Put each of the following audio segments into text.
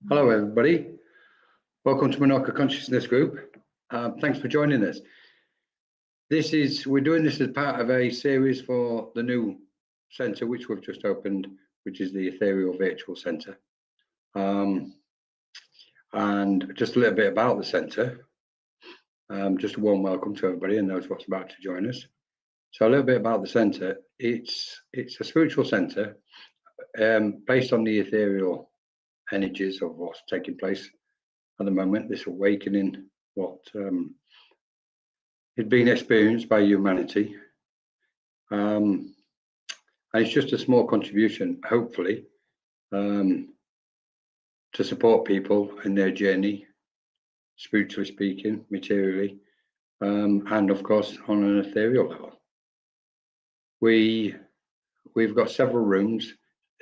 Hello, everybody. Welcome to Menorca Consciousness Group. Thanks for joining us. We're doing this as part of a series for the new centre, which we've just opened, which is the Ethereal Virtual Centre. And just a little bit about the centre. Just a warm welcome to everybody and those what's about to join us. So a little bit about the centre. It's a spiritual centre based on the ethereal energies of what's taking place at the moment, this awakening, what is being experienced by humanity. And it's just a small contribution, hopefully, to support people in their journey, spiritually speaking, materially, and of course on an ethereal level. We've got several rooms.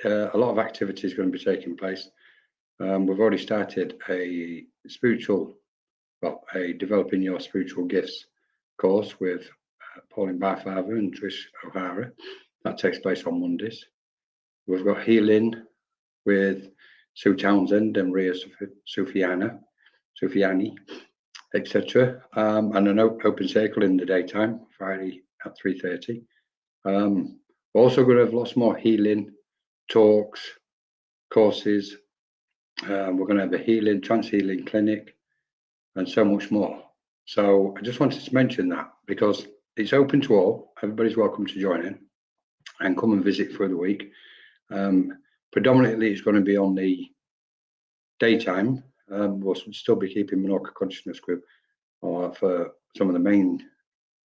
A lot of activity is going to be taking place. We've already started a Developing Your Spiritual Gifts course with Pauline Barfather and Trish O'Hara. That takes place on Mondays. We've got healing with Sue Townsend and Ria Sufiani, etc. And an open circle in the daytime, Friday at 3:30. We're also going to have lots more healing talks, courses. We're going to have a trance healing clinic and so much more. So I just wanted to mention that because it's open to all. Everybody's welcome to join in and come and visit for the week. Predominantly it's going to be on the daytime. We'll still be keeping Menorca Consciousness Group for some of the main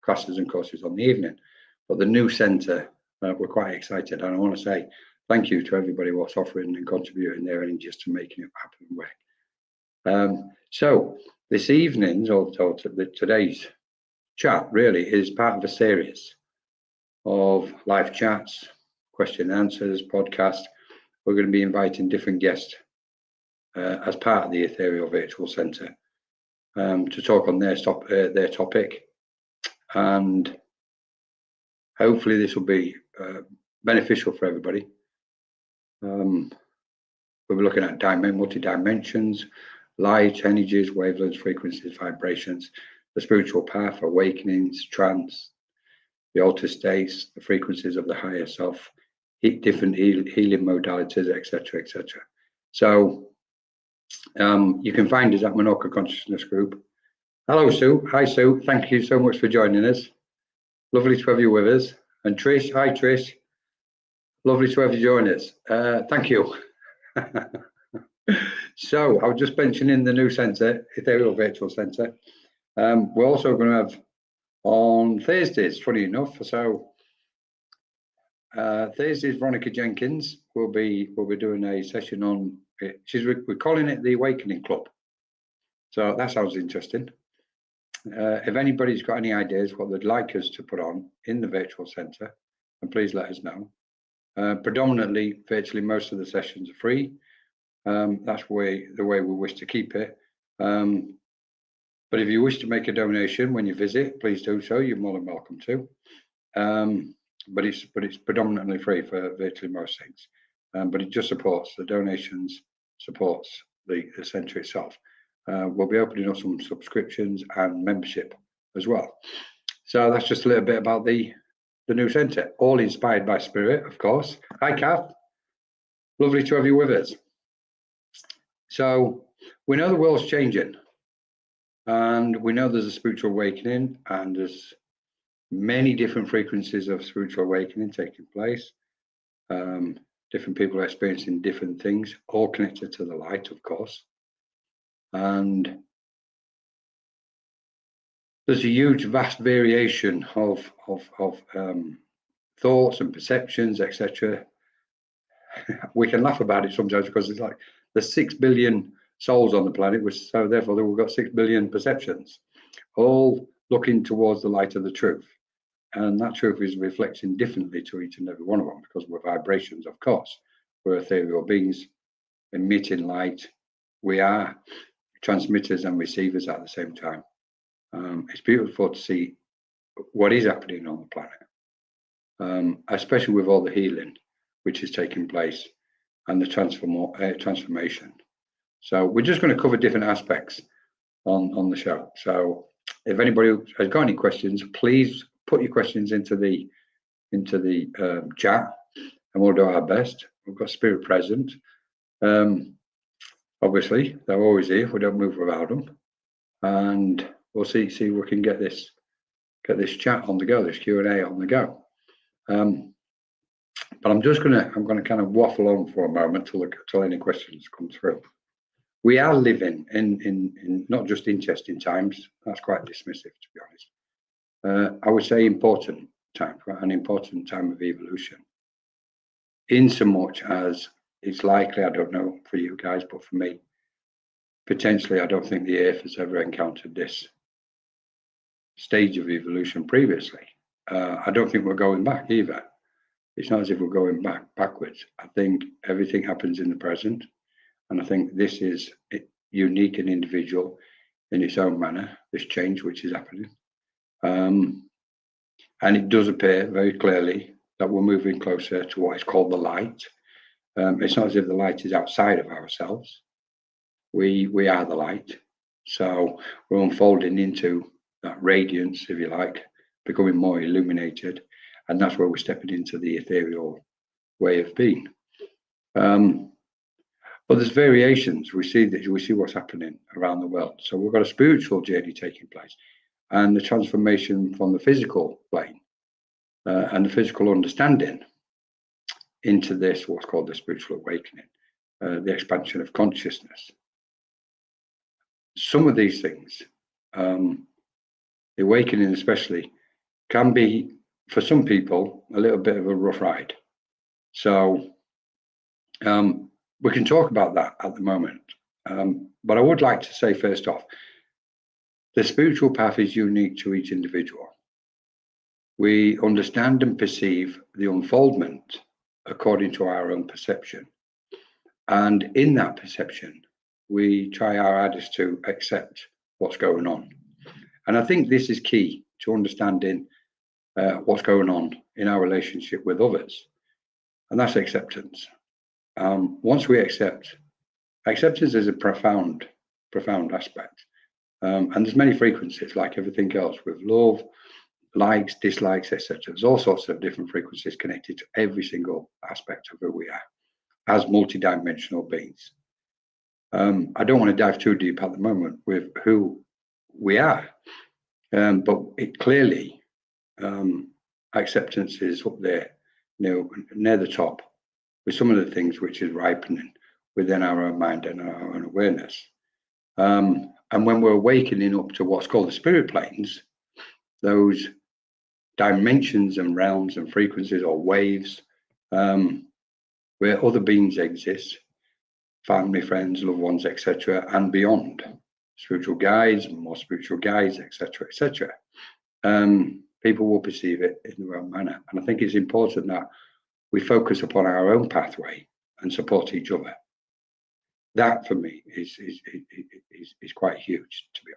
classes and courses on the evening. But the new centre, we're quite excited, and I want to say thank you to everybody who's offering and contributing their energies to making it happen and work. So this evening's or today's chat really is part of a series of live chats, question and answers, podcasts. We're going to be inviting different guests as part of the Ethereal Virtual Centre to talk on their topic, and hopefully this will be beneficial for everybody. We'll be looking at multi-dimensions, light, energies, wavelengths, frequencies, vibrations, the spiritual path, awakenings, trance, the altered states, the frequencies of the higher self, different healing modalities, etc., etc. So you can find us at Menorca Consciousness Group. Hello, Sue. Hi, Sue. Thank you so much for joining us. Lovely to have you with us. And Trish, hi, Trish. Lovely to have you join us. Thank you. So I was just mentioning the new centre, Ethereal Virtual Centre. We're also going to have on Thursdays, funny enough. So Thursdays, Veronica Jenkins will be doing a session on it. We're calling it the Awakening Club. So that sounds interesting. If anybody's got any ideas what they'd like us to put on in the virtual centre, then please let us know. Predominantly, virtually most of the sessions are free. That's the way we wish to keep it. But if you wish to make a donation when you visit, please do so. You're more than welcome to. But it's predominantly free for virtually most things. But it just supports the donations, supports the centre itself. We'll be opening up some subscriptions and membership as well. So that's just a little bit about the new centre, all inspired by spirit, of course. Hi, Kath. Lovely to have you with us. So we know the world's changing, and we know there's a spiritual awakening, and there's many different frequencies of spiritual awakening taking place. Different people are experiencing different things, all connected to the light, of course. And there's a huge, vast variation of thoughts and perceptions, etc. We can laugh about it sometimes because it's like there's 6 billion souls on the planet, so therefore we've got 6 billion perceptions, all looking towards the light of the truth. And that truth is reflecting differently to each and every one of them because we're vibrations, of course. We're ethereal beings emitting light. We are transmitters and receivers at the same time. It's beautiful to see what is happening on the planet, especially with all the healing which is taking place and the transformation. So we're just going to cover different aspects on the show. So if anybody has got any questions, please put your questions into the chat, and we'll do our best. We've got Spirit present. Obviously, they're always here. We don't move without them, and we'll see if we can get this chat on the go, this Q&A on the go. But I'm gonna kind of waffle on for a moment till any questions come through. We are living in not just interesting times. That's quite dismissive, to be honest. I would say important time, an important time of evolution. In so much as it's likely, I don't know for you guys, but for me, potentially, I don't think the Earth has ever encountered this stage of evolution previously. I don't think we're going back either. It's not as if we're going backwards. I think everything happens in the present, and I think this is unique and individual in its own manner, this change which is happening. And it does appear very clearly that we're moving closer to what is called the light. It's not as if the light is outside of ourselves. We are the light. So we're unfolding into that radiance, if you like, becoming more illuminated. And that's where we're stepping into the ethereal way of being. But there's variations. We see what's happening around the world. So we've got a spiritual journey taking place, and the transformation from the physical plane and the physical understanding into this, what's called the spiritual awakening, the expansion of consciousness. Some of these things, the awakening especially, can be, for some people, a little bit of a rough ride. So we can talk about that at the moment. But I would like to say, first off, the spiritual path is unique to each individual. We understand and perceive the unfoldment according to our own perception. And in that perception, we try our hardest to accept what's going on. And I think this is key to understanding what's going on in our relationship with others. And that's acceptance. Once we accept, acceptance is a profound aspect. And there's many frequencies, like everything else, with love, likes, dislikes, etc. There's all sorts of different frequencies connected to every single aspect of who we are as multidimensional beings. I don't want to dive too deep at the moment with who we are, but it clearly, acceptance is up there, near the top, with some of the things which is ripening within our own mind and our own awareness. And when we're awakening up to what's called the spirit planes, those dimensions and realms and frequencies or waves, where other beings exist, family, friends, loved ones, etc., and beyond, spiritual guides, more spiritual guides, etc., etc. People will perceive it in their own manner. And I think it's important that we focus upon our own pathway and support each other. That for me is quite huge, to be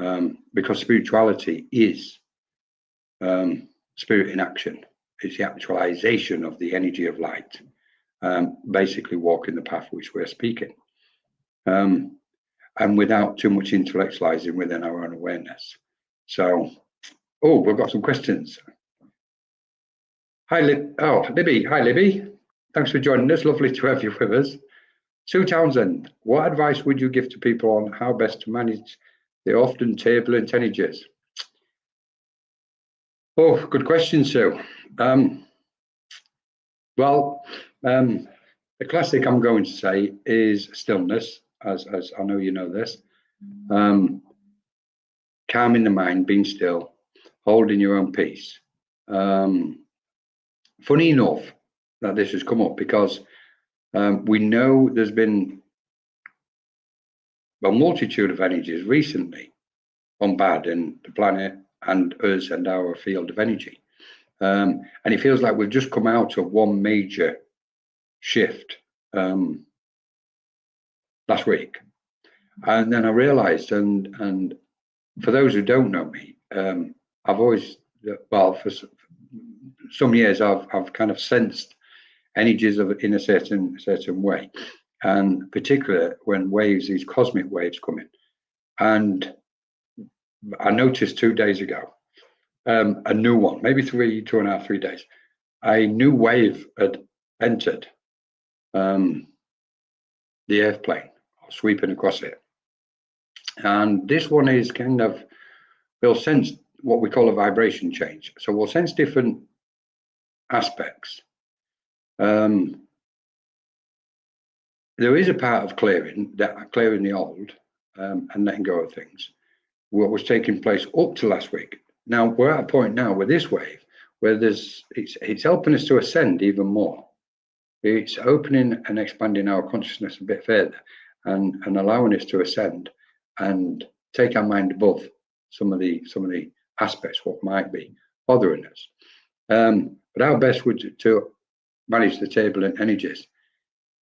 honest, because spirituality is spirit in action. It's the actualization of the energy of light, basically walking the path which we're speaking, and without too much intellectualizing within our own awareness. So, we've got some questions. Hi, Libby. Hi, Libby. Thanks for joining us. Lovely to have you with us. Sue Townsend, what advice would you give to people on how best to manage the often turbulent energies? Oh, good question, Sue. Well, the classic I'm going to say is stillness, as I know you know this. Calming the mind, being still, holding your own peace. Funny enough that this has come up because we know there's been a multitude of energies recently bombarding the planet and us and our field of energy. And it feels like we've just come out of one major shift last week. And then I realized, and for those who don't know me, I've always, well, for some years, I've kind of sensed energies in a certain way. and particularly when waves, these cosmic waves come in. And I noticed 2 days ago, a new one, maybe 2.5, 3 days, a new wave had entered the airplane, sweeping across it. And this one is kind of, we'll sense what we call a vibration change. So we'll sense different aspects. There is a part of clearing the old and letting go of things, what was taking place up to last week. Now we're at a point now with this wave where it's helping us to ascend even more. It's opening and expanding our consciousness a bit further and allowing us to ascend and take our mind above some of the aspects what might be bothering us. But our best would to manage the turbulent energies.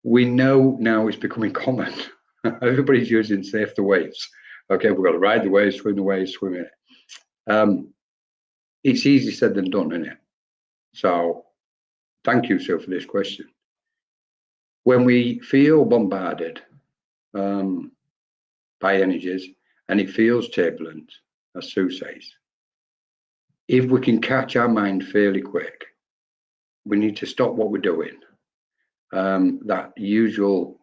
We know now it's becoming common. Everybody's using safe the waves. Okay, we've got to ride the waves, swim the waves, swim in it. It's easier said than done, isn't it? So thank you, Sue, for this question. When we feel bombarded by energies and it feels turbulent, as Sue says, if we can catch our mind fairly quick, we need to stop what we're doing, that usual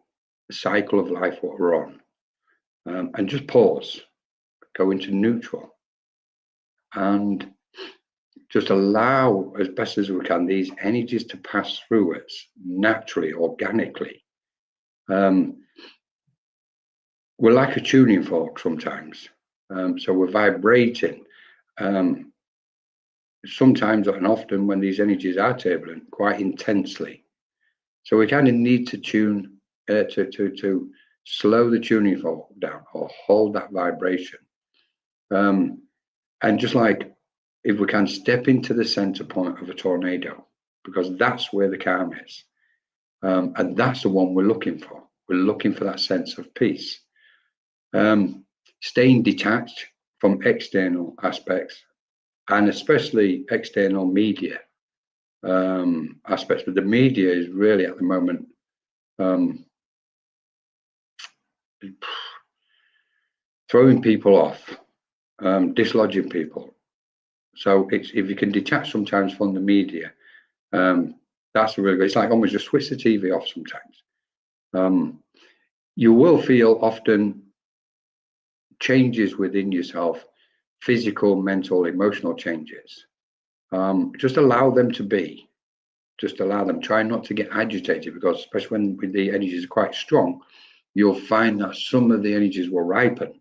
cycle of life what we're on, and just pause, go into neutral, and just allow as best as we can these energies to pass through us naturally, organically. We're like a tuning fork sometimes, so we're vibrating. Sometimes and often when these energies are turbulent, quite intensely. So we kind of need to tune to slow the tuning fork down or hold that vibration. And just like if we can step into the center point of a tornado, because that's where the calm is. And that's the one we're looking for. We're looking for that sense of peace. Staying detached from external aspects, and especially external media aspects. But the media is really at the moment throwing people off, dislodging people. So if you can detach sometimes from the media, that's really good. It's like almost just switch the TV off sometimes. You will feel often changes within yourself, physical, mental, emotional changes. Just allow them to be. Just allow them. Try not to get agitated, because especially when the energies are quite strong, you'll find that some of the energies will ripen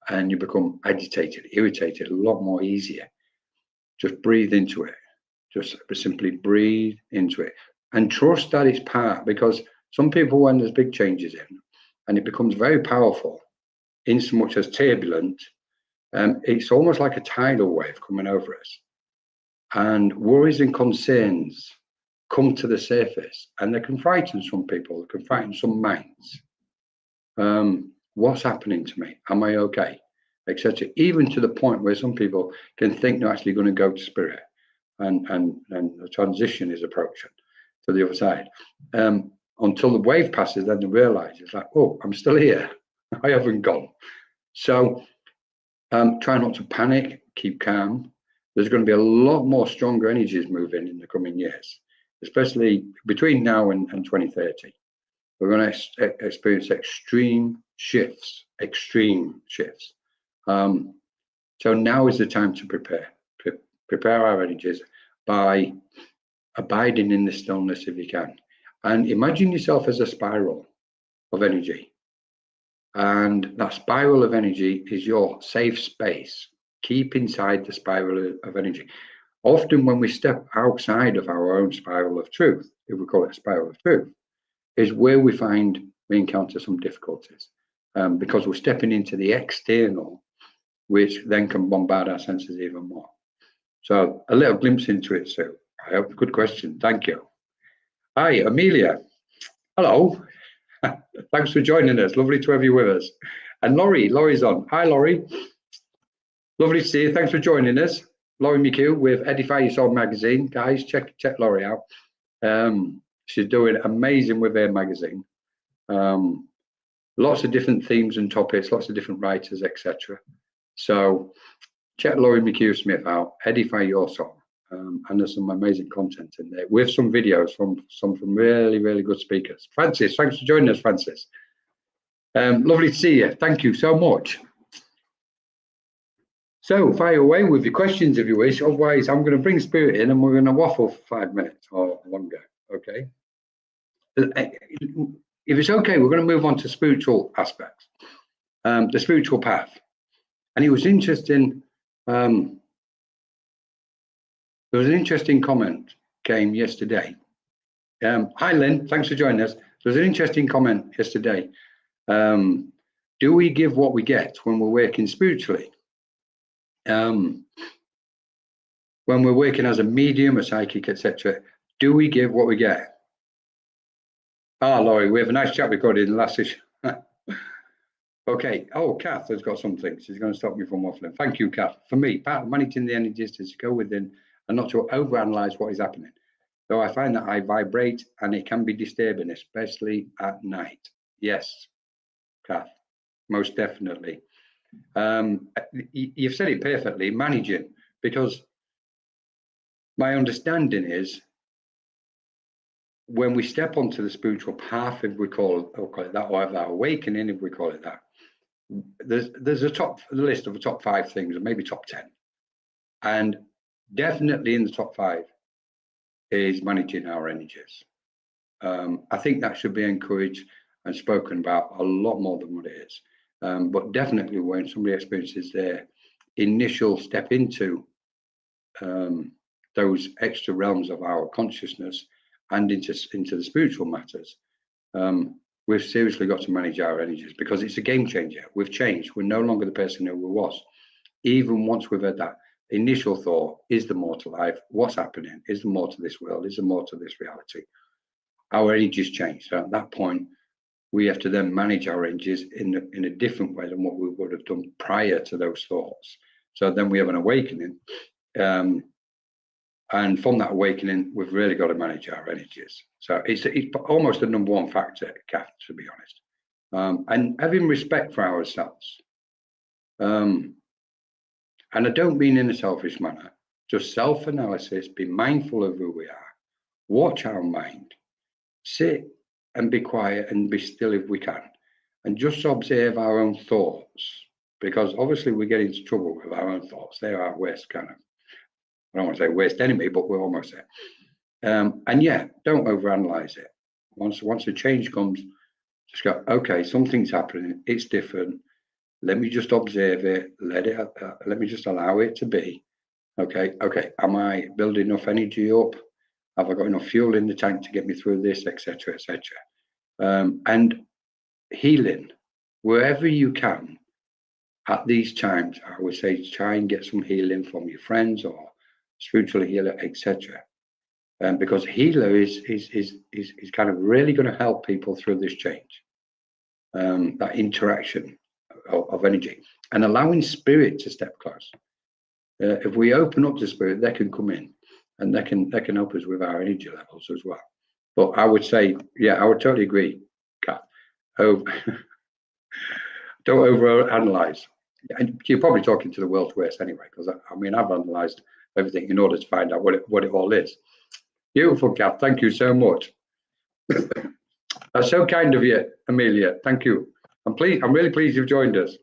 and you become agitated, irritated a lot more easier. Just breathe into it. Just simply breathe into it and trust that it's part, because some people, when there's big changes in and it becomes very powerful, in so much as turbulent, it's almost like a tidal wave coming over us. And worries and concerns come to the surface, and they can frighten some people, they can frighten some minds. What's happening to me? Am I okay? Etc. Even to the point where some people can think they're actually going to go to spirit, and the transition is approaching to the other side. Until the wave passes, then they realize it's like, oh, I'm still here. I haven't gone. So try not to panic, keep calm. There's going to be a lot more stronger energies moving in the coming years, especially between now and 2030. We're going to experience extreme shifts. So now is the time to prepare our energies by abiding in the stillness if you can. And imagine yourself as a spiral of energy. And that spiral of energy is your safe space. Keep inside the spiral of energy. Often when we step outside of our own spiral of truth, if we call it a spiral of truth, is where we encounter some difficulties, because we're stepping into the external, which then can bombard our senses even more. So a little glimpse into it, Sue. I hope, good question. Thank you. Hi, Amelia. Hello. Thanks for joining us. Lovely to have you with us. And Laurie's on. Hi, Laurie. Lovely to see you. Thanks for joining us. Laurie McHugh with Edify Your Soul magazine. Guys, check Laurie out. She's doing amazing with her magazine. Lots of different themes and topics, lots of different writers, etc. So check Laurie McHugh Smith out, Edify Your Soul. And there's some amazing content in there with some videos from really, really good speakers. Francis, thanks for joining us, Francis. Lovely to see you. Thank you so much. So fire away with your questions if you wish. Otherwise, I'm going to bring Spirit in and we're going to waffle for 5 minutes or longer. Okay. If it's okay, we're going to move on to spiritual aspects, the spiritual path. And it was interesting. There was an interesting comment came yesterday. Hi, Lynn. Thanks for joining us. There was an interesting comment yesterday. Do we give what we get when we're working spiritually? When we're working as a medium, a psychic, etc., do we give what we get? Ah, Laurie, we have a nice chat recorded in the last session. Okay. Oh, Kath has got something. She's going to stop me from waffling. Thank you, Kath. For me, part of managing the energies is to go within and not to overanalyze what is happening. Though I find that I vibrate and it can be disturbing, especially at night. Yes, Kath, most definitely. You've said it perfectly, managing, because my understanding is when we step onto the spiritual path, if we call it that, or our awakening, if we call it that, there's a list of the top 5 things, or maybe top 10, and definitely in the top 5 is managing our energies. I think that should be encouraged and spoken about a lot more than what it is. But definitely when somebody experiences their initial step into those extra realms of our consciousness and into the spiritual matters, we've seriously got to manage our energies, because it's a game changer. We've changed. We're no longer the person who we was. Even once we've had that initial thought, is there more to life? What's happening? Is there more to this world? Is there more to this reality? Our energies change. So at that point, we have to then manage our energies in a different way than what we would have done prior to those thoughts. So then we have an awakening. And from that awakening, we've really got to manage our energies. So it's almost the number 1 factor, Kath, to be honest. And having respect for ourselves. And I don't mean in a selfish manner, just self-analysis, be mindful of who we are, watch our mind, sit and be quiet and be still if we can, and just observe our own thoughts, because obviously we get into trouble with our own thoughts. They're our worst kind of, I don't want to say worst enemy, but we're almost there. And yeah, don't overanalyze it. Once a change comes, just go, okay, something's happening, it's different. Let me just observe it. Let me just allow it to be. Okay. Am I building enough energy up? Have I got enough fuel in the tank to get me through this, etc., etc. And healing, wherever you can, at these times, I would say try and get some healing from your friends or spiritual healer, etc. Because healer is kind of really going to help people through this change. That interaction of energy and allowing spirit to step close. If we open up to spirit, they can come in and they can help us with our energy levels as well. But I would say, yeah, I would totally agree, Kat. Don't overanalyze. And you're probably talking to the world's worst anyway, because I mean, I've analysed everything in order to find out what it all is. Beautiful, Kath. Thank you so much. That's so kind of you, Amelia. Thank you. I'm really pleased you've joined us.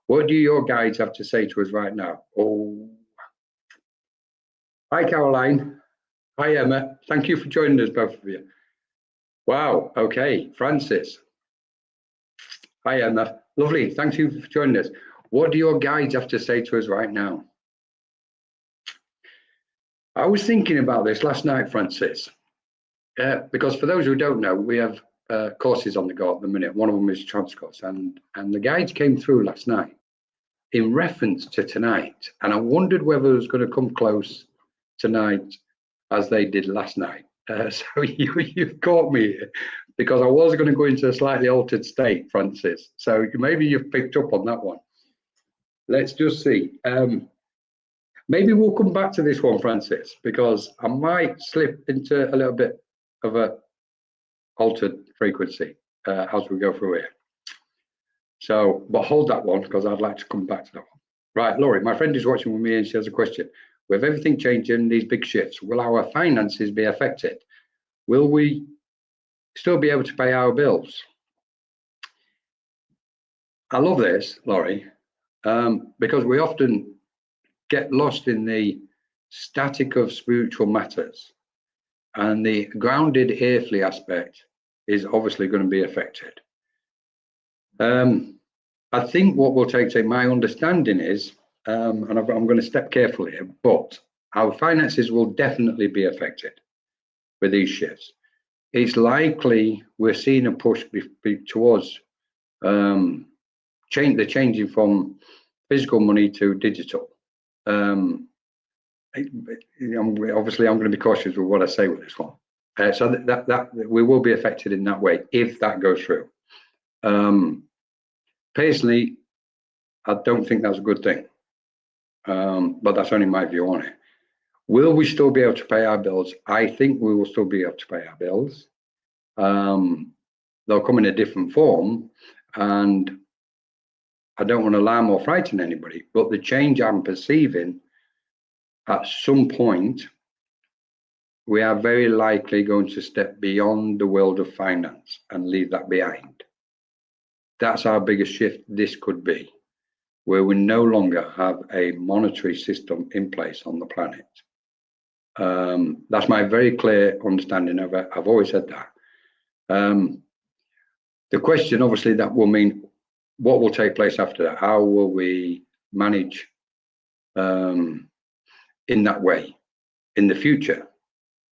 What do your guides have to say to us right now? Oh, hi, Caroline. Hi, Emma. Thank you for joining us, both of you. Wow. Okay, Francis. Hi, Emma. Lovely. Thank you for joining us. What do your guides have to say to us right now? I was thinking about this last night, Francis, because for those who don't know, we have courses on the go at the minute. One of them is trance course, and the guides came through last night in reference to tonight, and I wondered whether it was going to come close tonight as they did last night. So you've caught me here, because I was going to go into a slightly altered state, Francis. So maybe you've picked up on that one. Let's just see. Maybe we'll come back to this one, Francis, because I might slip into a little bit of a altered frequency. as we go through here. So, but hold that one, because I'd like to come back to that one. Right, Laurie, my friend is watching with me and she has a question. With everything changing, these big shifts, will our finances be affected? Will we still be able to pay our bills? I love this, Laurie, because we often get lost in the static of spiritual matters, and the grounded earthly aspect is obviously going to be affected. I think what will take my understanding is, and I'm going to step carefully here, but our finances will definitely be affected with these shifts. It's likely we're seeing a push towards changing from physical money to digital. Obviously, I'm going to be cautious with what I say with this one. So that we will be affected in that way if that goes through. Personally, I don't think that's a good thing, but that's only my view on it. Will we still be able to pay our bills? I think we will still be able to pay our bills. They'll come in a different form, and I don't want to alarm or frighten anybody, but the change I'm perceiving, at some point, we are very likely going to step beyond the world of finance and leave that behind. That's our biggest shift this could be, where we no longer have a monetary system in place on the planet. That's my very clear understanding of it. I've always said that. The question, obviously, that will mean what will take place after that. How will we manage in that way in the future?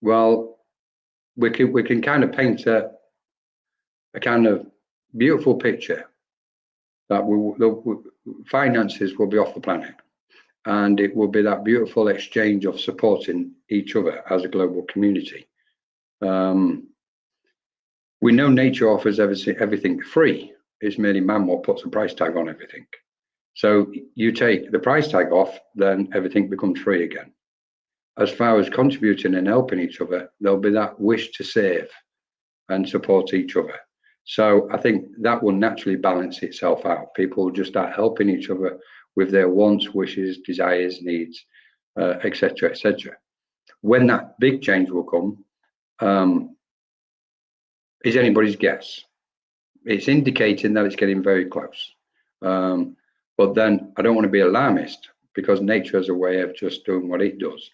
Well, we can kind of paint a kind of beautiful picture that the finances will be off the planet, and it will be that beautiful exchange of supporting each other as a global community. We know nature offers everything free. It's merely man what puts a price tag on everything. So you take the price tag off, then everything becomes free again. As far as contributing and helping each other, there'll be that wish to save and support each other. So I think that will naturally balance itself out. People will just start helping each other with their wants, wishes, desires, needs, etc., etc. When that big change will come, is anybody's guess. It's indicating that it's getting very close. But then I don't want to be alarmist, because nature has a way of just doing what it does,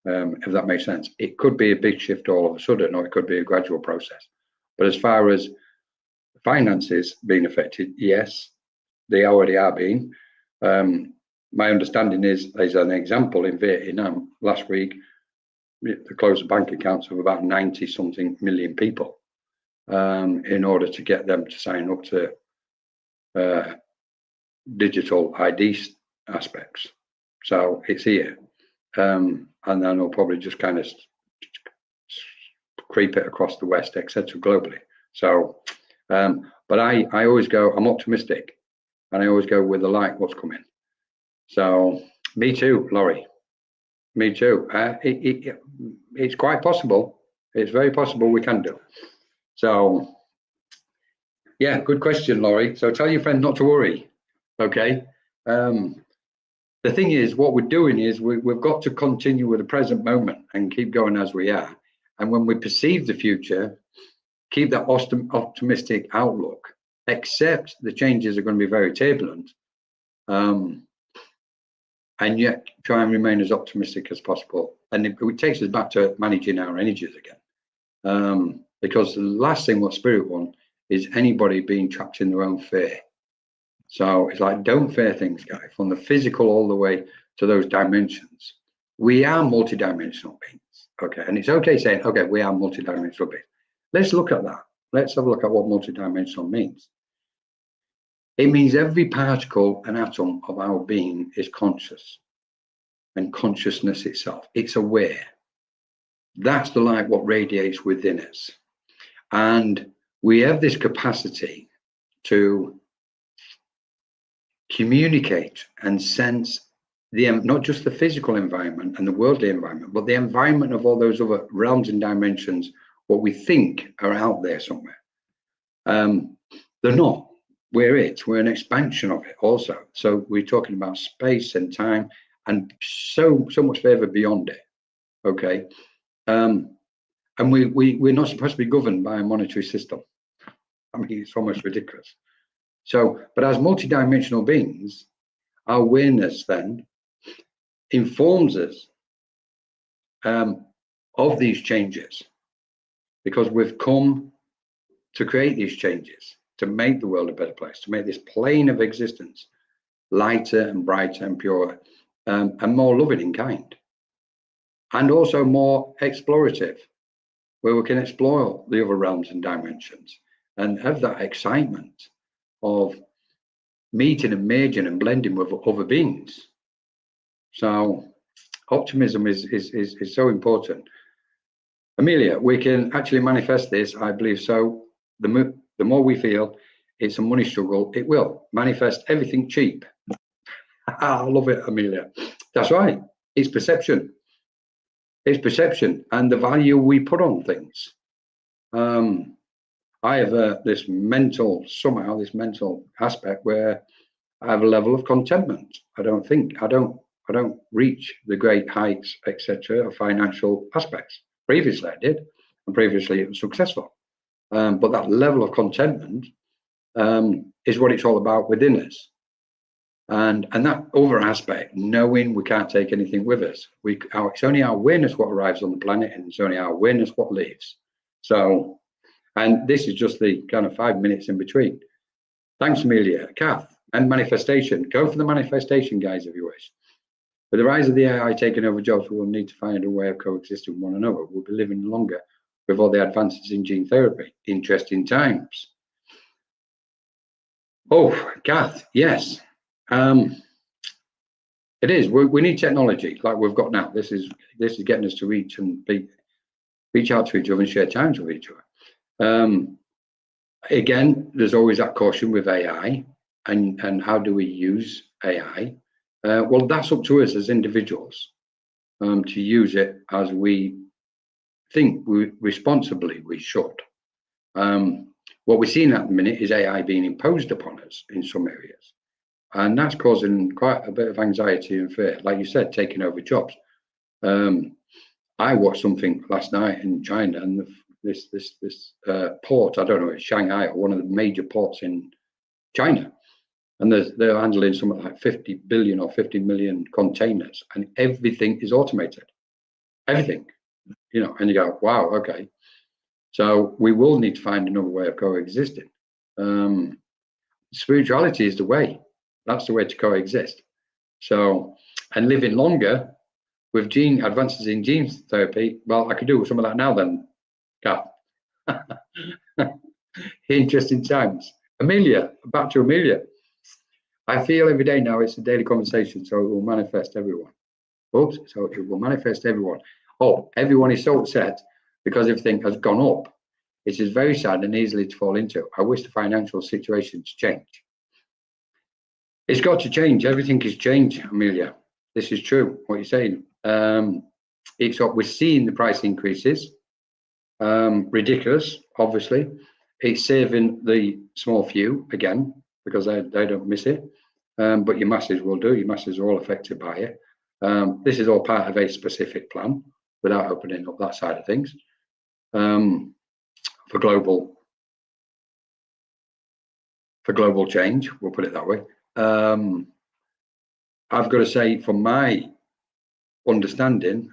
if that makes sense. It could be a big shift all of a sudden, or it could be a gradual process. But as far as finances being affected, yes, they already are being. My understanding is, as an example, in Vietnam last week, they closed the bank accounts of about 90-something million people in order to get them to sign up to digital ID aspects. So it's here, and then they'll probably just kind of creep it across the West, etc., globally. So, but I always go, I'm optimistic, and I always go with the light, what's coming. So, me too, Laurie. Me too. It's quite possible. It's very possible we can do. So, yeah, good question, Laurie. So tell your friend not to worry. Okay. The thing is, what we're doing is we've got to continue with the present moment and keep going as we are. And when we perceive the future, keep that optimistic outlook, accept the changes are going to be very turbulent, and yet try and remain as optimistic as possible. And it takes us back to managing our energies again, because the last thing what Spirit wants is anybody being trapped in their own fear. So it's like, don't fear things, guys, from the physical all the way to those dimensions. We are multidimensional beings, okay? And it's okay saying, okay, we are multidimensional beings. Let's look at that. Let's have a look at what multidimensional means. It means every particle and atom of our being is conscious, and consciousness itself. It's aware. That's the light what radiates within us. And we have this capacity to communicate and sense not just the physical environment and the worldly environment, but the environment of all those other realms and dimensions, what we think are out there somewhere. They're not. We're an expansion of it also. So we're talking about space and time and so much further beyond it. Okay. And we're not supposed to be governed by a monetary system. I mean, it's almost ridiculous. So, but as multidimensional beings, our awareness then informs us of these changes, because we've come to create these changes, to make the world a better place, to make this plane of existence lighter and brighter and purer, and more loving in kind, and also more explorative, where we can explore the other realms and dimensions and have that excitement of meeting and merging and blending with other beings. So optimism is so important. Amelia, we can actually manifest this, I believe so. The more we feel it's a money struggle, it will manifest everything cheap. I love it, Amelia. That's right. It's perception. It's perception and the value we put on things. I have this mental aspect where I have a level of contentment. I don't reach the great heights, etc., of financial aspects. Previously I did, and previously it was successful. But that level of contentment is what it's all about within us. And that other aspect, knowing we can't take anything with us. It's only our awareness what arrives on the planet, and it's only our awareness what leaves. So, and this is just the kind of 5 minutes in between. Thanks, Amelia. Kath, and manifestation. Go for the manifestation, guys, if you wish. With the rise of the AI taking over jobs, we will need to find a way of coexisting with one another. We'll be living longer with all the advances in gene therapy. Interesting times. Oh, Kath, yes. It is. We need technology like we've got now. This is getting us to reach out to each other and share times with each other. Again, there's always that caution with AI, and how do we use AI? Well, that's up to us as individuals to use it as we think responsibly we should. What we're seeing at the minute is AI being imposed upon us in some areas. And that's causing quite a bit of anxiety and fear. Like you said, taking over jobs. I watched something last night in China, and this port, I don't know, it's Shanghai or one of the major ports in China. And they're handling something like 50 billion or 50 million containers, and everything is automated. Everything, and you go, wow, okay. So we will need to find another way of coexisting. Spirituality is the way. That's the way to coexist. So, and living longer with advances in gene therapy, well, I could do some of that now then, Kath. Interesting times. Amelia, back to Amelia. I feel every day now it's a daily conversation, so it will manifest everyone. Oops, so it will manifest everyone. Oh, everyone is so upset because everything has gone up. It is very sad and easily to fall into. I wish the financial situation to change. It's got to change. Everything is changed, Amelia. This is true, what you're saying. We're seeing the price increases. Ridiculous, obviously. It's saving the small few, again, because they don't miss it. But your masses will do. Your masses are all affected by it. This is all part of a specific plan, without opening up that side of things, for global change, we'll put it that way. I've got to say, from my understanding,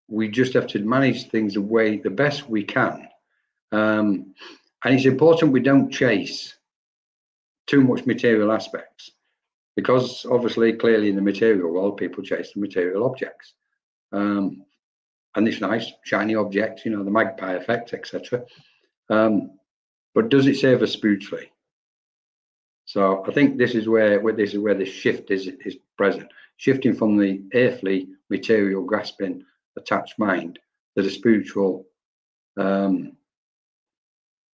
we just have to manage things the best we can. And it's important we don't chase too much material aspects, because obviously, clearly in the material world, people chase the material objects. And it's nice, shiny objects, the magpie effect, etc. But does it serve us spiritually? So I think this is where the shift is present, shifting from the earthly, material, grasping, attached mind to the spiritual,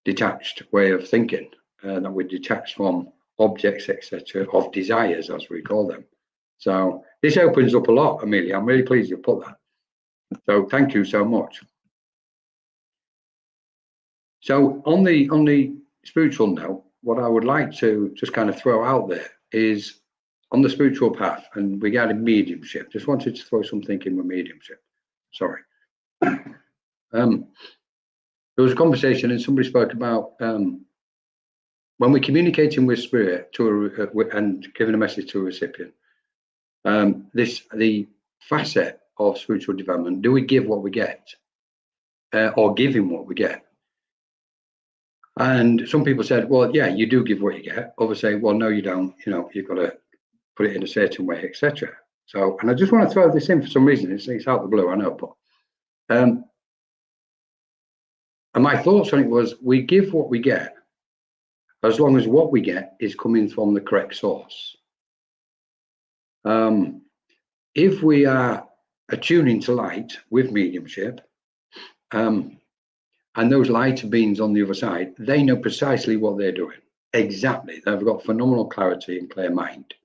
detached way of thinking, that we're detached from objects, etc., of desires, as we call them. So this opens up a lot, Amelia. I'm really pleased you put that. So thank you so much. So on the spiritual note, what I would like to just kind of throw out there is on the spiritual path and regarding mediumship. Just wanted to throw something in with mediumship. Sorry. There was a conversation and somebody spoke about when we're communicating with spirit and giving a message to a recipient. The facet of spiritual development: do we give what we get, or give him what we get? And some people said, well, yeah, you do give what you get. Others say, well, no, you don't. You know, you've got to put it in a certain way, etc. So, and I just want to throw this in for some reason. It's out the blue, I know, but and my thoughts on it was, we give what we get as long as what we get is coming from the correct source. If we are attuning to light with mediumship, and those lighter beings on the other side, they know precisely what they're doing. Exactly. They've got phenomenal clarity and clear mind.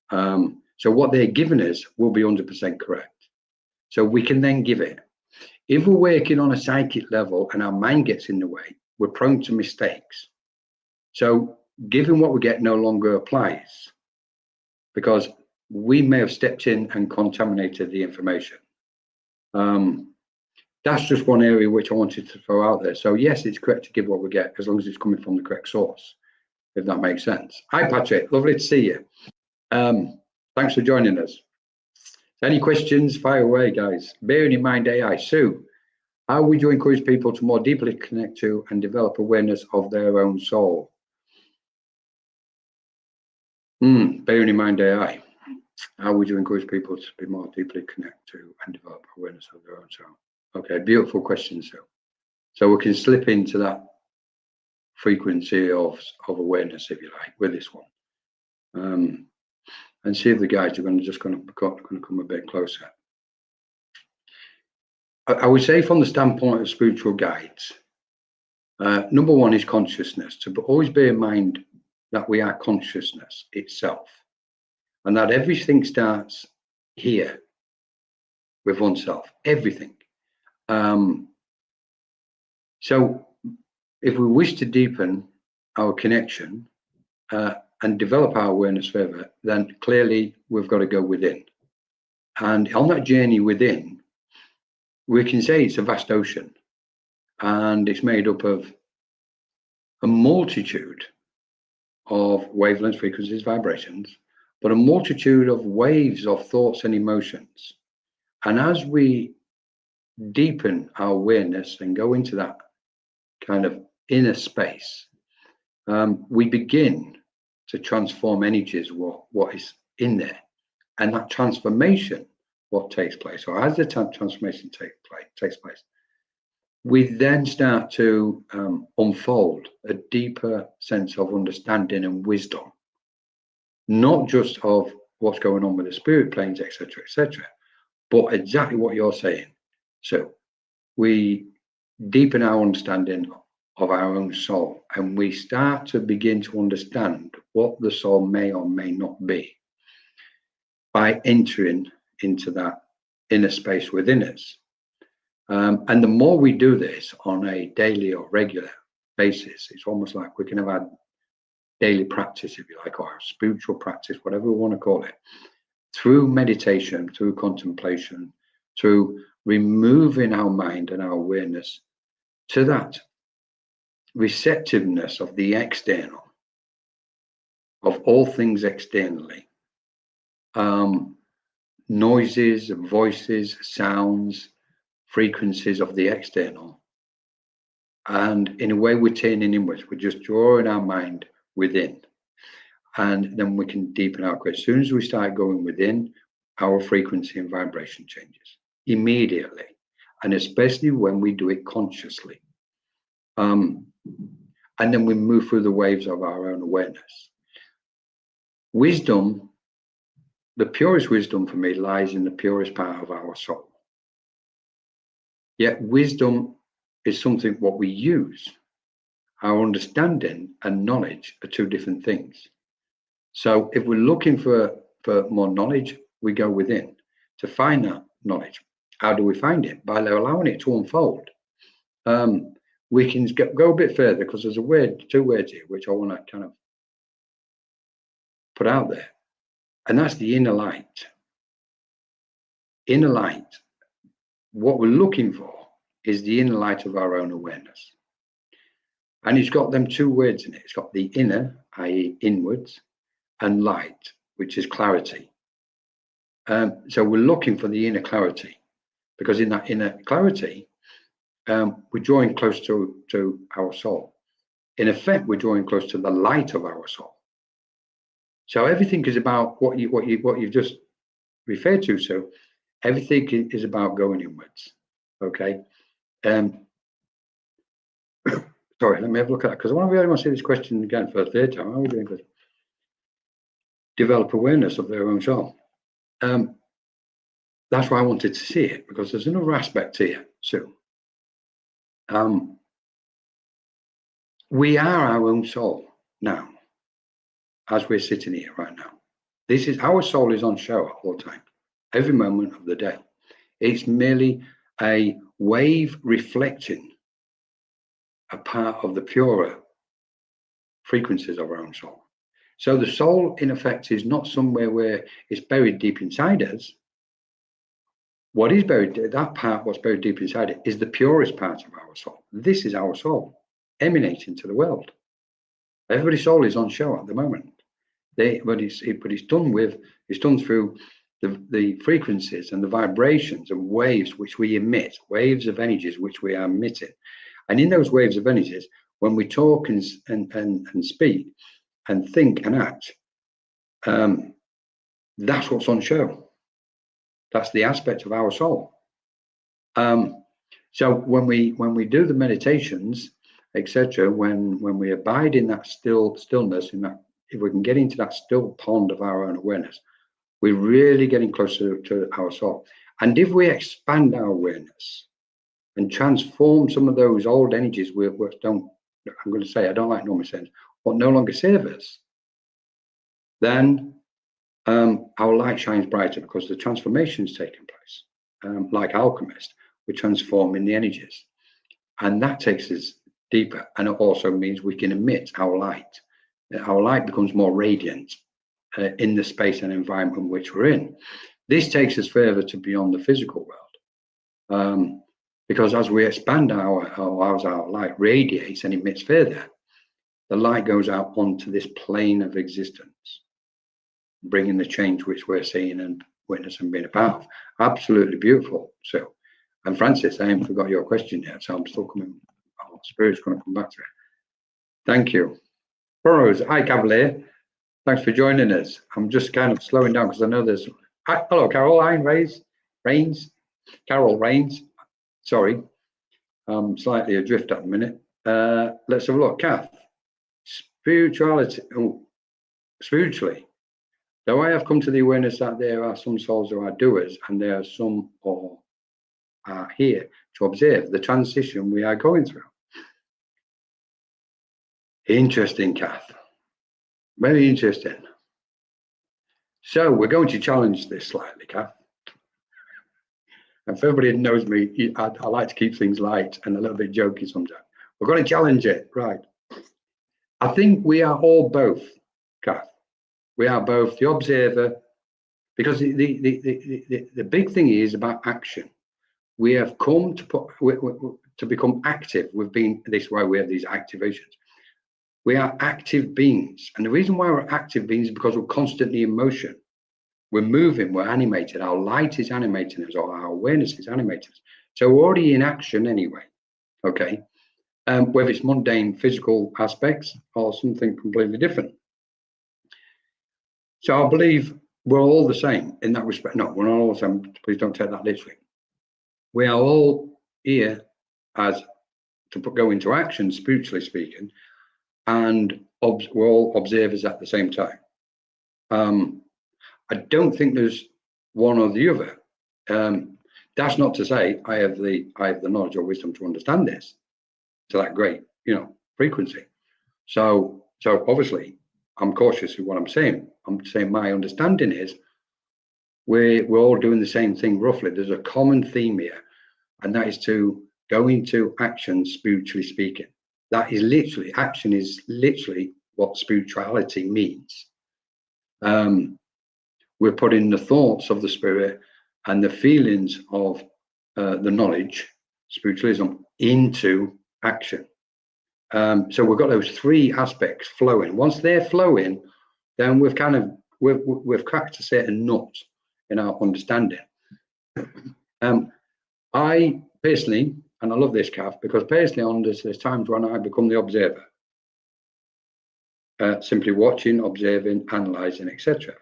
So what they're giving us will be 100% correct. So we can then give it. If we're working on a psychic level and our mind gets in the way, we're prone to mistakes. So giving what we get no longer applies, because we may have stepped in and contaminated the information. That's just one area which I wanted to throw out there. So yes, it's correct to give what we get as long as it's coming from the correct source, if that makes sense. Hi, Patrick. Lovely to see you. Thanks for joining us. Any questions? Fire away, guys. Bearing in mind AI. Sue, how would you encourage people to more deeply connect to and develop awareness of their own soul? Bearing in mind AI. How would you encourage people to be more deeply connect to and develop awareness of their own soul? Okay, beautiful question, Sue. So we can slip into that frequency of awareness, if you like, with this one, and see if the guys are going to come a bit closer. I would say, from the standpoint of spiritual guides, number one is consciousness. To always bear in mind that we are consciousness itself, and that everything starts here with oneself. Everything. So if we wish to deepen our connection and develop our awareness further, then clearly we've got to go within. And on that journey within, we can say it's a vast ocean, and it's made up of a multitude of wavelengths, frequencies, vibrations, but a multitude of waves of thoughts and emotions. And as we deepen our awareness and go into that kind of inner space, we begin to transform energies, what is in there. And that transformation, what takes place, or as the transformation takes place, we then start to unfold a deeper sense of understanding and wisdom, not just of what's going on with the spirit planes, etc., but exactly what you're saying. So we deepen our understanding of our own soul, and we start to begin to understand what the soul may or may not be by entering into that inner space within us. And the more we do this on a daily or regular basis, it's almost like we can have our daily practice, if you like, or our spiritual practice, whatever we want to call it, through meditation, through contemplation, through removing our mind and our awareness to that receptiveness of the external, of all things externally, noises, voices, sounds, frequencies of the external. And in a way, we're turning inwards. We're just drawing our mind within, and then we can deepen our quest. As soon as we start going within, our frequency and vibration changes immediately, and especially when we do it consciously. And then we move through the waves of our own awareness. Wisdom, the purest wisdom for me, lies in the purest part of our soul. Yet wisdom is something what we use. Our understanding and knowledge are two different things. So if we're looking for more knowledge, we go within to find that knowledge. How do we find it? By allowing it to unfold. we can go a bit further, because there's a word, two words here, which I want to kind of put out there. And that's the inner light. Inner light. What we're looking for is the inner light of our own awareness. And it's got them two words in it. It's got the inner, i.e. inwards, and light, which is clarity. So we're looking for the inner clarity, because in that inner clarity, we're drawing close to our soul. In effect, we're drawing close to the light of our soul. So everything is about what you've just referred to. So everything is about going inwards. Okay. Sorry, let me have a look at that, because I really want to see this question again for the third time. How are we doing good? Develop awareness of their own soul. That's why I wanted to see it, because there's another aspect here. So we are our own soul now, as we're sitting here right now. This is our soul is on show all the time, every moment of the day. It's merely a wave reflecting a part of the purer frequencies of our own soul. So the soul, in effect, is not somewhere where it's buried deep inside us. What is buried, that part, what's buried deep inside it, is the purest part of our soul. This is our soul emanating to the world. Everybody's soul is on show at the moment. But it's done through the frequencies and the vibrations and waves which we emit, waves of energies which we are emitting. And in those waves of energies, when we talk and speak and think and act, that's what's on show. That's the aspect of our soul. So when we do the meditations, etc., when we abide in that stillness, in that, if we can get into that still pond of our own awareness, we're really getting closer to our soul. And if we expand our awareness and transform some of those old energies which don't, I'm going to say, I don't like normal sense, what no longer serve us, then our light shines brighter, because the transformation's taking place. Like alchemists, we're transforming the energies. And that takes us deeper. And it also means we can emit our light. Our light becomes more radiant in the space and environment in which we're in. This takes us further to beyond the physical world. Because as we expand as our light radiates and emits further, the light goes out onto this plane of existence, bringing the change which we're seeing and witnessing and being a part of. Absolutely beautiful. So, and Francis, I haven't forgot your question yet, so I'm still coming. Oh, Spirit's going to come back to it. Thank you. Burrows, hi Cavalier. Thanks for joining us. I'm just kind of slowing down because I know there's. Hi, hello, Caroline Rains. Carol Rains. Sorry, I'm slightly adrift at the minute. Let's have a look. Kath, spirituality. Oh, spiritually, though I have come to the awareness that there are some souls who are doers, and there are some who are here to observe the transition we are going through. Interesting, Kath. Very interesting. So we're going to challenge this slightly, Kath. And for everybody that knows me, I like to keep things light and a little bit jokey sometimes. We're going to challenge it, right? I think we are all both, Kath. We are both the observer, because the big thing is about action. We have come to become active. We've been this way. We have these activations. We are active beings, and the reason why we're active beings is because we're constantly in motion. We're moving. We're animated. Our light is animating us, or our awareness is animating us. So we're already in action anyway. Okay, whether it's mundane physical aspects or something completely different. So I believe we're all the same in that respect. No, we're not all the same. Please don't take that literally. We are all here as to go into action, spiritually speaking, and we're all observers at the same time. I don't think there's one or the other. That's not to say I have the knowledge or wisdom to understand this to that great, frequency. So obviously, I'm cautious of what I'm saying. I'm saying my understanding is we're all doing the same thing roughly. There's a common theme here, and that is to go into action, spiritually speaking. That is literally, action is literally what spirituality means. We're putting the thoughts of the spirit and the feelings of the knowledge, spiritualism, into action. So we've got those three aspects flowing. Once they're flowing, then we've cracked a certain nut in our understanding. I personally, and I love this, Kath, because personally, there's times when I become the observer, simply watching, observing, analysing, etc.,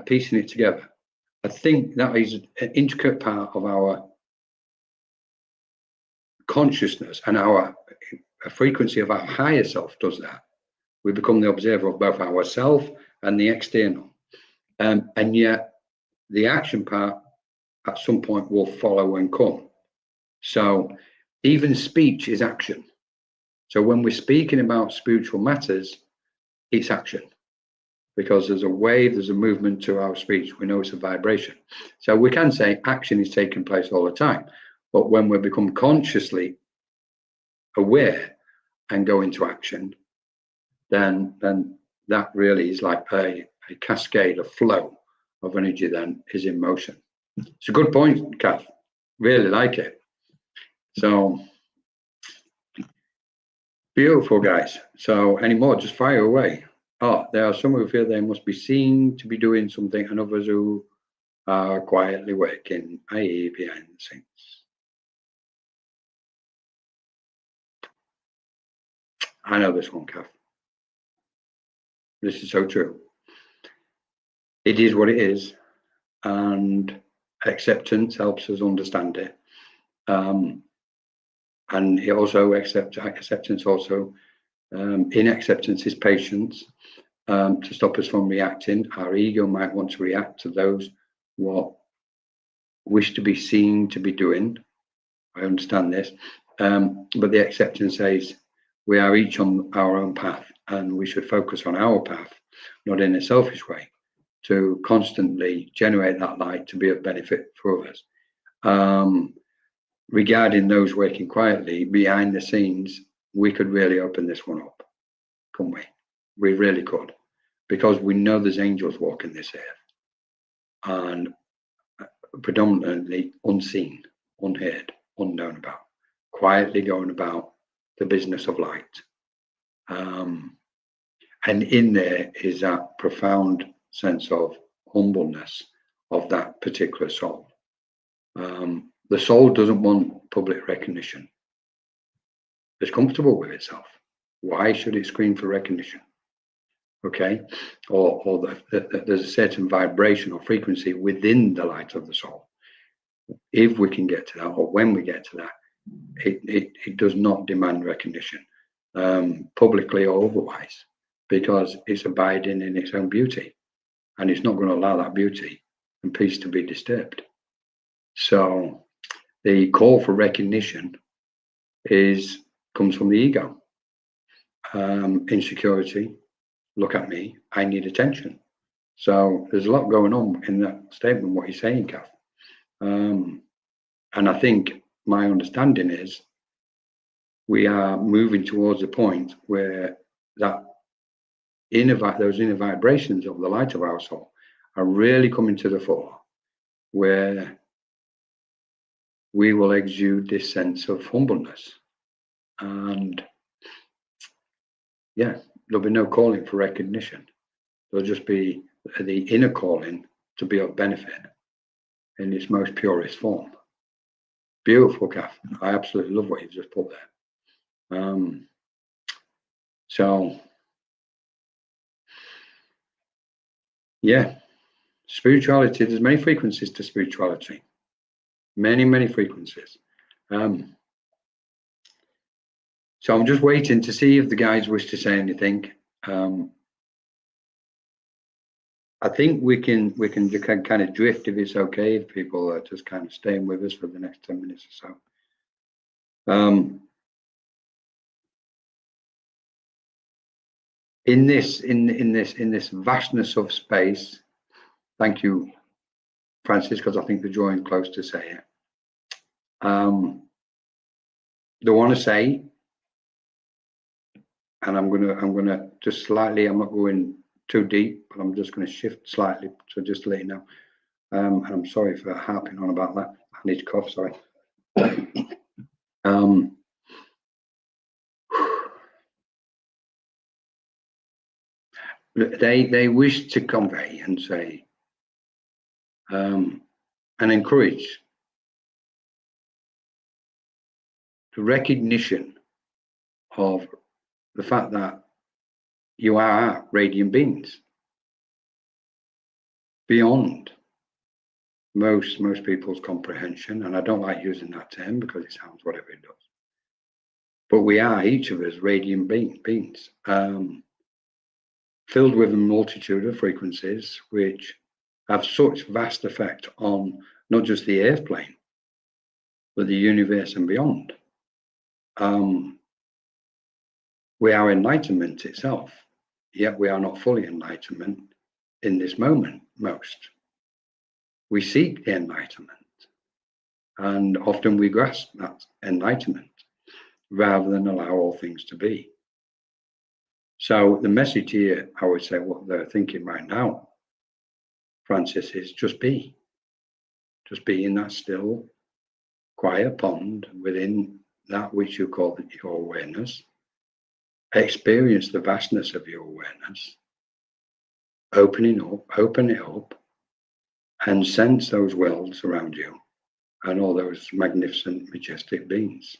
piecing it together. I think that is an intricate part of our consciousness, and our frequency of our higher self does that. We become the observer of both ourselves and the external. And yet the action part at some point will follow and come. So even speech is action. So when we're speaking about spiritual matters, it's action, because there's a wave, there's a movement to our speech. We know it's a vibration. So we can say action is taking place all the time. But when we become consciously aware and go into action, then that really is like a cascade, a flow of energy then is in motion. It's a good point, Kath. Really like it. So beautiful, guys. So any more, just fire away. Oh, there are some who feel they must be seen to be doing something, and others who are quietly working, i.e. behind the scenes. I know this one, Kath. This is so true. It is what it is, and acceptance helps us understand it. And it also acceptance also, in acceptance is patience, to stop us from reacting. Our ego might want to react to those what wish to be seen to be doing. I understand this, but the acceptance says we are each on our own path, and we should focus on our path, not in a selfish way, to constantly generate that light to be of benefit for others. Regarding those working quietly behind the scenes, we could really open this one up, couldn't we? We really could, because we know there's angels walking this earth, and predominantly unseen, unheard, unknown about, quietly going about the business of light. And in there is that profound sense of humbleness of that particular soul. The soul doesn't want public recognition. It's comfortable with itself. Why should it scream for recognition? Okay, or there's a certain vibration or frequency within the light of the soul. If we can get to that, or when we get to that, it does not demand recognition, publicly or otherwise, because it's abiding in its own beauty, and it's not going to allow that beauty and peace to be disturbed. So the call for recognition comes from the ego, insecurity. Look at me, I need attention. So there's a lot going on in that statement, what you're saying, Kath. And I think my understanding is we are moving towards a point where those inner vibrations of the light of our soul are really coming to the fore, where we will exude this sense of humbleness. And yeah, there'll be no calling for recognition. There'll just be the inner calling to be of benefit in its most purest form. Beautiful, Kath. I absolutely love what you've just put there. So yeah, spirituality, there's many frequencies to spirituality. Many frequencies. So I'm just waiting to see if the guys wish to say anything. I think we can kind of drift, if it's okay, if people are just kind of staying with us for the next 10 minutes or so. In this vastness of space, thank you, Francis, because I think the drawing close to say it. they want to say, and I'm gonna just slightly, I'm not going too deep, but I'm just going to shift slightly, so just to let you know. And I'm sorry for harping on about that. I need to cough, sorry. They wish to convey and say and encourage the recognition of the fact that you are radiant beings beyond most people's comprehension. And I don't like using that term because it sounds whatever it does. But we are, each of us, radiant beings, filled with a multitude of frequencies which have such vast effect on not just the earth plane, but the universe and beyond. We are enlightenment itself, yet we are not fully enlightenment in this moment, most. We seek the enlightenment, and often we grasp that enlightenment rather than allow all things to be. So the message here, I would say, what they're thinking right now, Francis, is just be. Just be in that still, quiet pond within that which you call your awareness. Experience the vastness of your awareness. Open it up, and sense those worlds around you and all those magnificent, majestic beings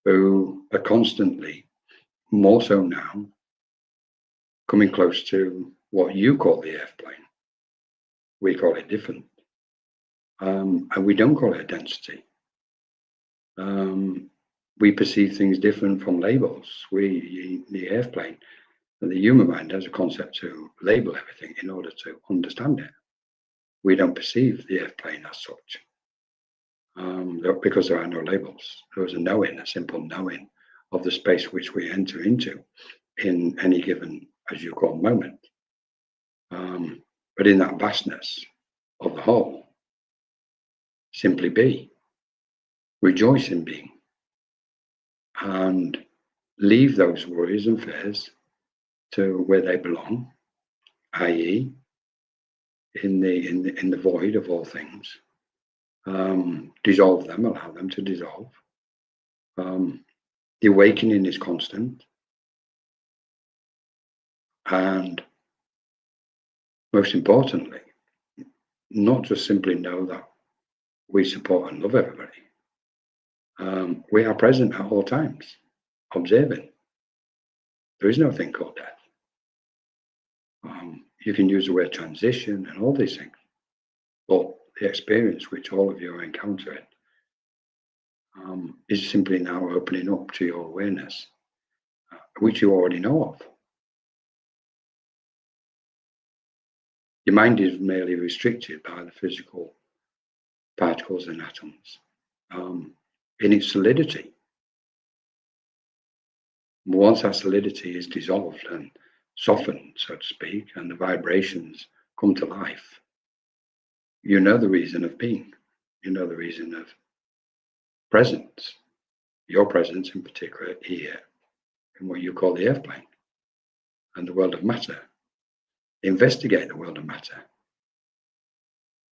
who are constantly, more so now, coming close to what you call the earth plane. We call it different. And we don't call it density. We perceive things different from labels. The earth plane, and the human mind has a concept to label everything in order to understand it. We don't perceive the earth plane as such. Because there are no labels. There is a knowing, a simple knowing of the space which we enter into in any given, as you call, moment. But in that vastness of the whole, simply be. Rejoice in being. And leave those worries and fears to where they belong, i.e., in the void of all things. Dissolve them, allow them to dissolve. The awakening is constant, and most importantly, not just simply know that we support and love everybody. We are present at all times, observing. There is no thing called death. You can use the word transition and all these things, but the experience which all of you are encountering is simply now opening up to your awareness, which you already know of. Your mind is merely restricted by the physical particles and atoms in its solidity. Once that solidity is dissolved and softened, so to speak, and the vibrations come to life, you know the reason of being. You know the reason of presence. Your presence in particular here in what you call the earth plane and the world of matter. Investigate the world of matter,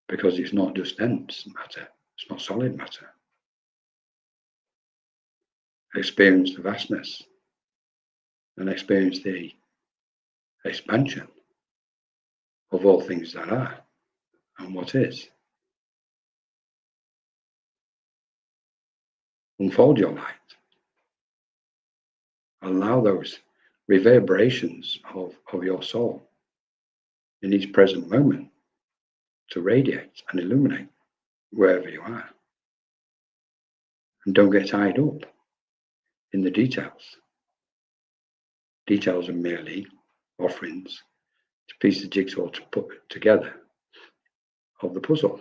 because it's not just dense matter, it's not solid matter. Experience the vastness and experience the expansion of all things that are and what is. Unfold your light. Allow those reverberations of your soul in each present moment to radiate and illuminate wherever you are. And don't get tied up in the details. Details are merely offerings to piece the jigsaw to put together of the puzzle.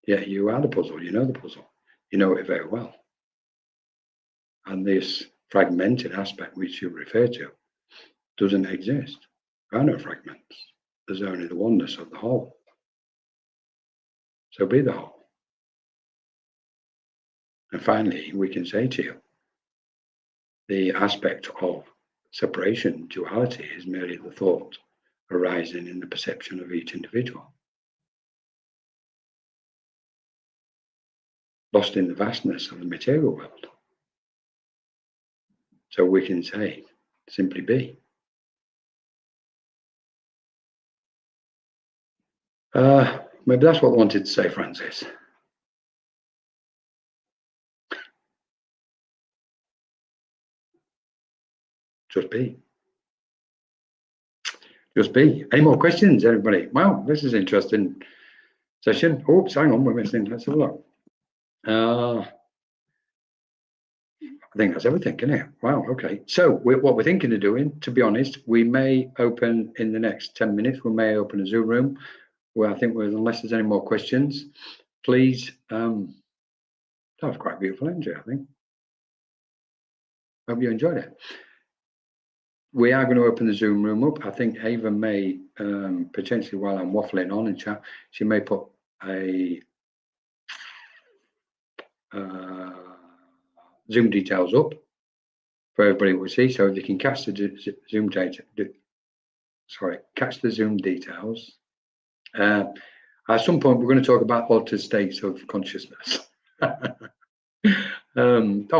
Yet you are the puzzle, you know the puzzle, you know it very well. And this fragmented aspect which you refer to doesn't exist. There are no fragments. There's only the oneness of the whole. So be the whole. And finally, we can say to you the aspect of separation, duality, is merely the thought arising in the perception of each individual, lost in the vastness of the material world. So we can say, simply be. Maybe that's what I wanted to say, Francis. Just be. Just be. Any more questions, everybody? Wow, this is an interesting session. Oops, hang on, we're missing. Let's have a look. I think that's everything, isn't it? Wow, okay. So what we're thinking of doing, to be honest, we may open in the next 10 minutes, we may open a Zoom room where I think, unless there's any more questions, please. That was quite beautiful, isn't it, I think? Hope you enjoyed it. We are going to open the Zoom room up. I think Ava may, potentially while I'm waffling on in chat, she may put a Zoom details up for everybody to see. So if you can catch the Zoom data, catch the Zoom details. At some point, we're going to talk about altered states of consciousness. Oh,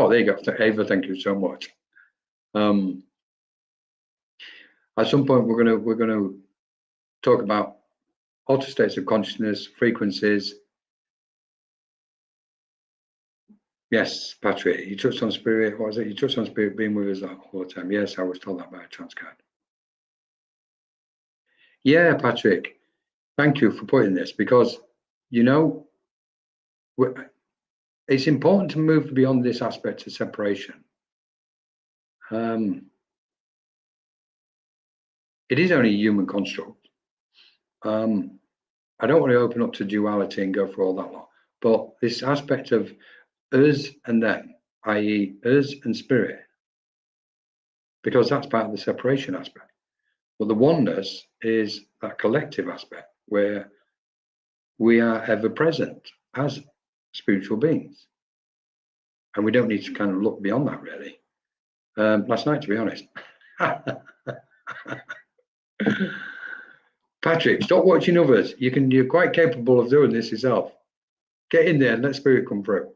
there you go, Ava. Thank you so much. At some point, we're going to talk about altered states of consciousness, frequencies. Yes, Patrick, you touched on spirit. What was it? You touched on spirit being with us all the time. Yes, I was told that by a trans card. Yeah, Patrick, thank you for putting this, because, you know, it's important to move beyond this aspect of separation. It is only a human construct. I don't want to open up to duality and go for all that lot, but this aspect of us and them, i.e. us and spirit, because that's part of the separation aspect. But the oneness is that collective aspect where we are ever present as spiritual beings. And we don't need to kind of look beyond that, really. Last night, to be honest. Patrick, stop watching others. You're quite capable of doing this yourself. Get in there and let spirit come through.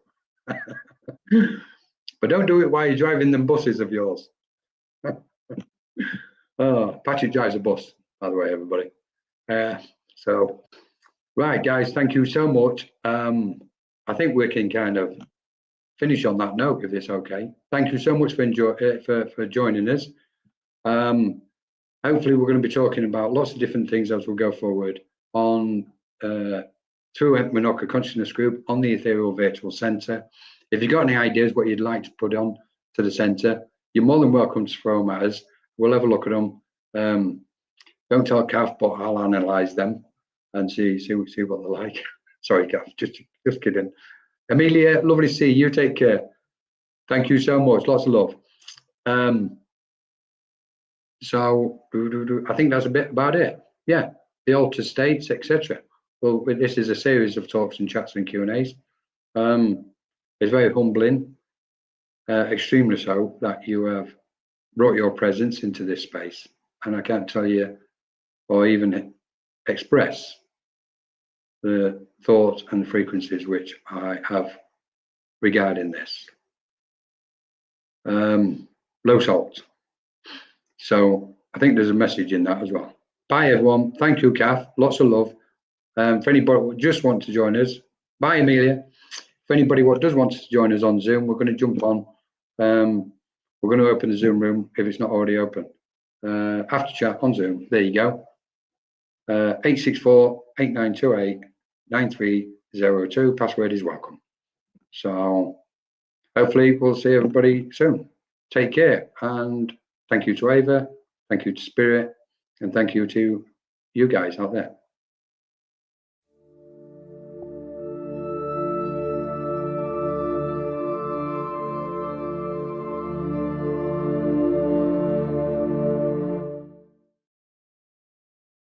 But don't do it while you're driving them buses of yours. Oh, Patrick drives a bus, by the way, everybody. So, right, guys, thank you so much. I think we can kind of finish on that note, if it's okay. Thank you so much for joining us. Hopefully, we're going to be talking about lots of different things as we go forward on through Manoka Consciousness Group on the Ethereal Virtual Centre. If you've got any ideas what you'd like to put on to the centre, you're more than welcome to throw them at us. We'll have a look at them. Don't tell Kath, but I'll analyse them and see what they're like. Sorry, Kath, just kidding. Amelia, lovely to see you. You take care. Thank you so much. Lots of love. So I think that's a bit about it. Yeah, the altered states, etc. Well, this is a series of talks and chats and Q&As. It's very humbling, extremely so, that you have brought your presence into this space. And I can't tell you or even express the thoughts and frequencies which I have regarding this. Low salt. So I think there's a message in that as well. Bye, everyone. Thank you, Kath. Lots of love. For anybody who just wants to join us, bye, Amelia. For anybody who does want to join us on Zoom, we're going to jump on. We're going to open the Zoom room if it's not already open. After chat on Zoom. There you go. 864-8928-9302. Password is welcome. So hopefully we'll see everybody soon. Take care, and thank you to Ava, thank you to Spirit, and thank you to you guys out there.